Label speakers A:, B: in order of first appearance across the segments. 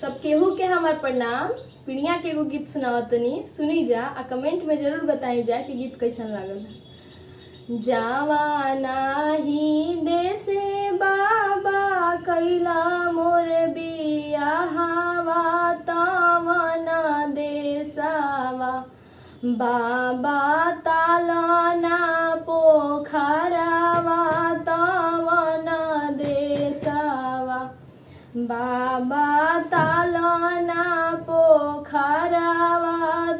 A: सब केहू के हमार प्रणाम। पिड़िया के एगो गीत सुनावतनी, सुनी जा आ कमेंट में जरूर बताई जा कि गीत कैसन लागल। जावाना ही देसे बाबा कैला मोर बियाहवा तावना देसावा बाबा तालना पोखरावा तावना देसावा बाबा तालना पोखरावा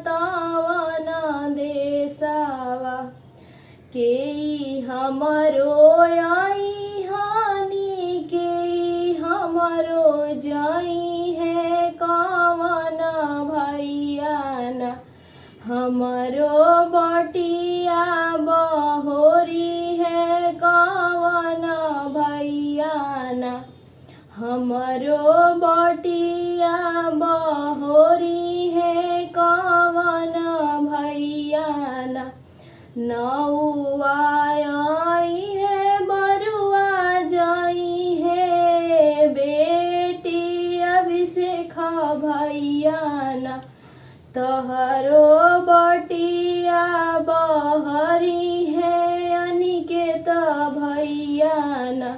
A: तावना देसावा के हमरो आई हानि के हमरो जाई है कवन भैया न हमरो बटिया बहोरी है कवन भैया न हमरो बटिया बहोरी है कवन भैया न नौआ आई है बरुआ जाई है बेटी अभिषेक भैया न तोहरो बटिया बहरी है अनिकेत भैया न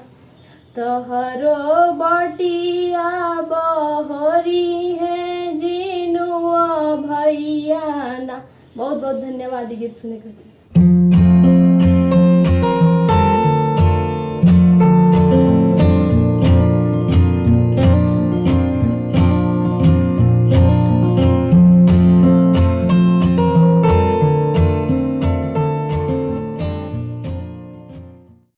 A: तोहरो बटिया बहरी है जिनुआ भैया न। बहुत बहुत धन्यवाद गीत सुने के।